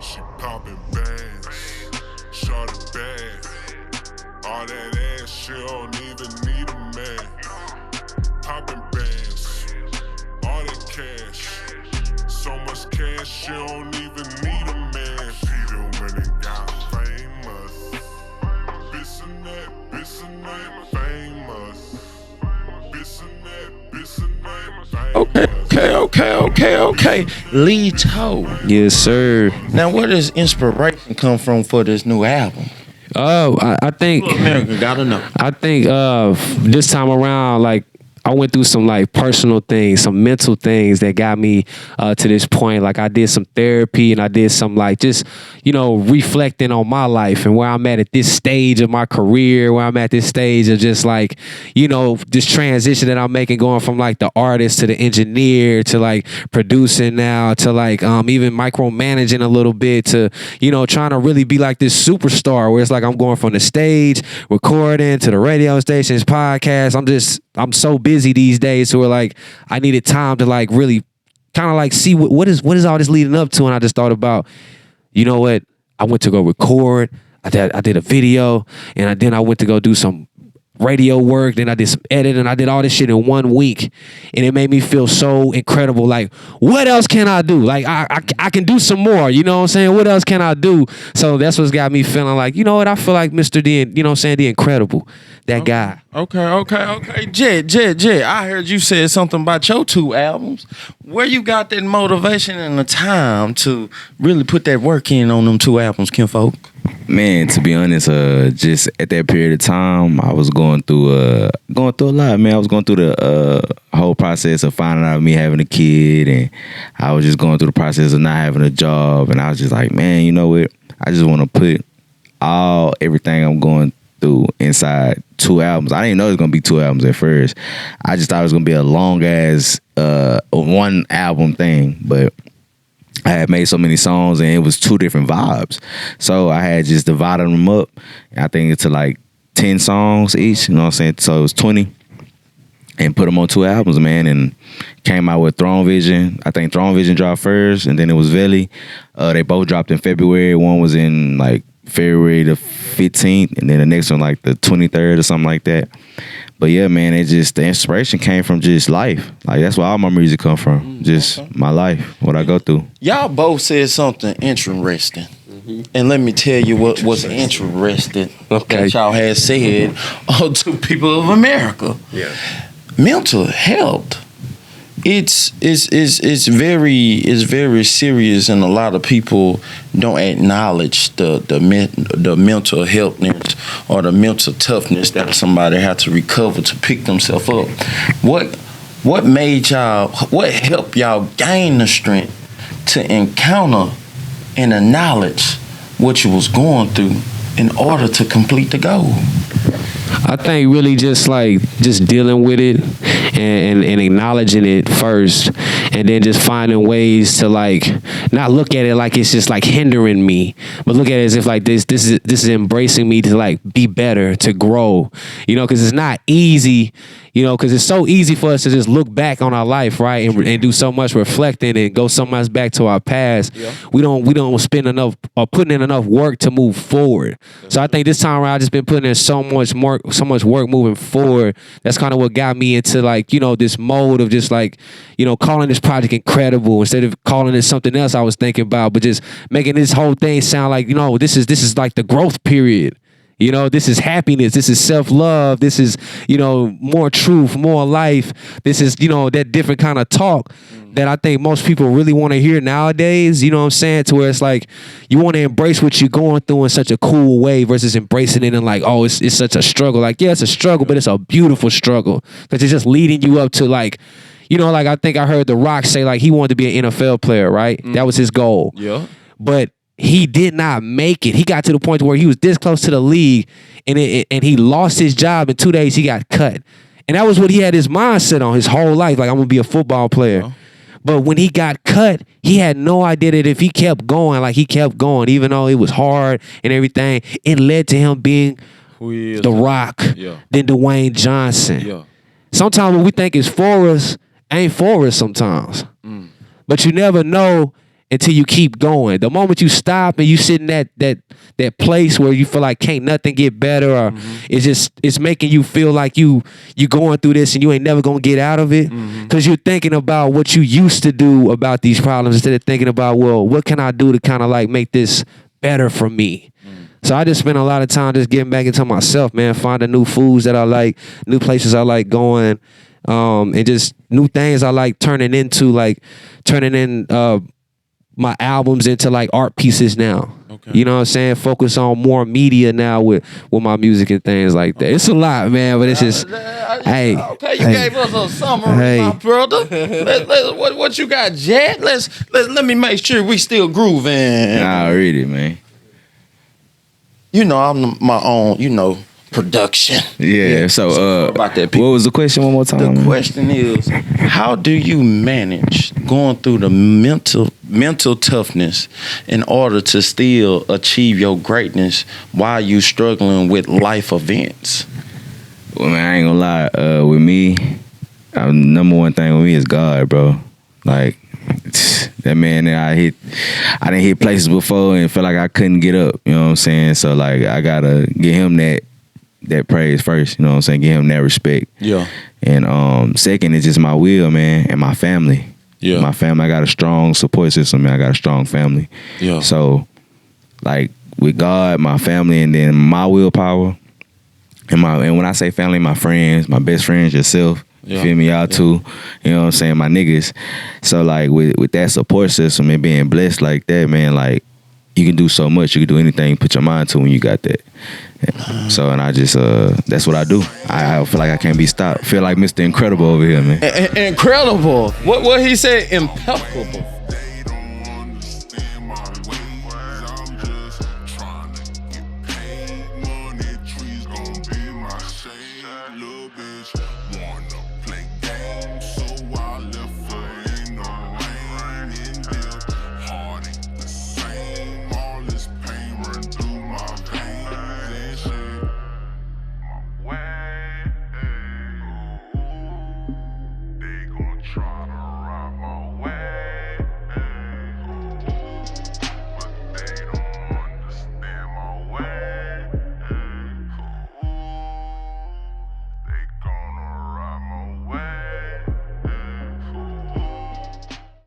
She poppin' bands, shorty bad. All that ass, she don't even need a man. Poppin' bands, all that cash. So much cash, she don't even need a man. She done went and got famous. Bitch and that, famous. Bitch and that, famous. Okay. Lito. Yes, sir. Now, where does inspiration come from for this new album? Oh, I think America gotta know. I think this time around, like I went through some like personal things, some mental things that got me to this point. Like I did some therapy and I did some like just, reflecting on my life and where I'm at this stage of my career, where I'm at this stage of just like, this transition that I'm making going from like the artist to the engineer to like producing now to like even micromanaging a little bit to, trying to really be like this superstar where it's like I'm going from the stage, recording to the radio stations, podcasts. I'm so busy these days where like I needed time to like really kind of like see what is all this leading up to. And I just thought about, you know what? I went to go record. I did a video and then I went to go do some radio work. Then I did some editing. I did all this shit in 1 week. And it made me feel so incredible. Like, what else can I do? Like, I can do some more. You know what I'm saying? What else can I do? So that's what's got me feeling like, you know what? I feel like Mr. D, the Incredible. That guy. Okay. Jet. I heard you said something about your 2 albums. Where you got that motivation and the time to really put that work in on them 2 albums, kinfolk? Man, to be honest, just at that period of time, I was going through a lot, man. I was going through the whole process of finding out me having a kid, and I was just going through the process of not having a job, and I was just like, man, you know what? I just want to put everything I'm going through inside 2 albums. I didn't know it was gonna be 2 albums at first. I just thought it was gonna be a long ass 1 album thing, but I had made so many songs and it was 2 different vibes. So I had just divided them up. I think it's like 10 songs each, you know what I'm saying? So it was 20 and put them on 2 albums, man, and came out with Throne Vision. I think Throne Vision dropped first and then it was Veli. They both dropped in February. One was in like February the 15th and then the next one like the 23rd or something like that. But yeah, man, the inspiration came from just life. Like that's where all my music come from. Just my life, what I go through. Y'all both said something interesting. And let me tell you what was interesting that y'all had said to people of America. Yeah. Mental health. It's very serious, and a lot of people don't acknowledge the mental healthness or the mental toughness that somebody had to recover to pick themselves up. What helped y'all gain the strength to encounter and acknowledge what you was going through in order to complete the goal? I think really just dealing with it and acknowledging it first, and then just finding ways to like not look at it like it's just like hindering me, but look at it as if like this is embracing me to like be better, to grow, because it's not easy, because it's so easy for us to just look back on our life, right, and do so much reflecting and go so much back to our past. Yeah. We don't spend enough or putting in enough work to move forward. So I think this time around, I just been putting in so much work moving forward. That's kind of what got me into like, this mode of just like, calling this project Incredible instead of calling it something else I was thinking about, but just making this whole thing sound like, this is like the growth period. This is happiness. This is self-love. This is, more truth, more life. This is, that different kind of talk that I think most people really want to hear nowadays. You know what I'm saying? To where it's like you want to embrace what you're going through in such a cool way versus embracing it and like, oh, it's such a struggle. Like, yeah, it's a struggle, but it's a beautiful struggle because it's just leading you up to like, like I think I heard The Rock say like he wanted to be an NFL player, right? Mm-hmm. That was his goal. Yeah. But he did not make it. He got to the point where he was this close to the league and he lost his job in 2 days. He got cut. And that was what he had his mindset on his whole life. Like, I'm going to be a football player. Oh. But when he got cut, he had no idea that if he kept going, even though it was hard and everything, it led to him being The Rock, then Dwayne Johnson. Yeah. Sometimes what we think is for us ain't for us sometimes. Mm. But you never know until you keep going. The moment you stop and you sit in that place where you feel like can't nothing get better, or it's making you feel like you going through this and you ain't never gonna get out of it, because you're thinking about what you used to do about these problems instead of thinking about, well, what can I do to kind of like make this better for me. So I just spend a lot of time just getting back into myself, man, finding new foods that I like, new places I like going, and just new things I like turning in my albums into like art pieces now. Okay. You know what I'm saying? Focus on more media now with my music and things like that. It's a lot, man, but it's just, hey. Okay, you gave us a summary, my brother. What you got, Jet? Let me make sure we still grooving. Nah, read it, man. You know, I'm my own, production. Yeah. So about that, what was the question one more time? The question is, how do you manage going through the mental toughness in order to still achieve your greatness while you struggling with life events? Well, man, I ain't gonna lie. With me, number one thing with me is God, bro. Like, that man that I didn't hit places before and felt like I couldn't get up. You know what I'm saying? So like, I gotta give him that praise first. You know what I'm saying? Give him that respect. Yeah. And second is just my will, man, and my family. Yeah. My family. I got a strong support system, man. I got a strong family. Yeah. So, like, with God, my family, and then my willpower, and when I say family, my friends, my best friends, yourself. Yeah. Feel me out too, you know what I'm saying, my niggas. So like with that support system and being blessed like that, man, like you can do so much. You can do anything you put your mind to when you got that. So and I just that's what I do. I feel like I can't be stopped. Feel like Mr. Incredible over here, man. Incredible. What he said? Impeccable.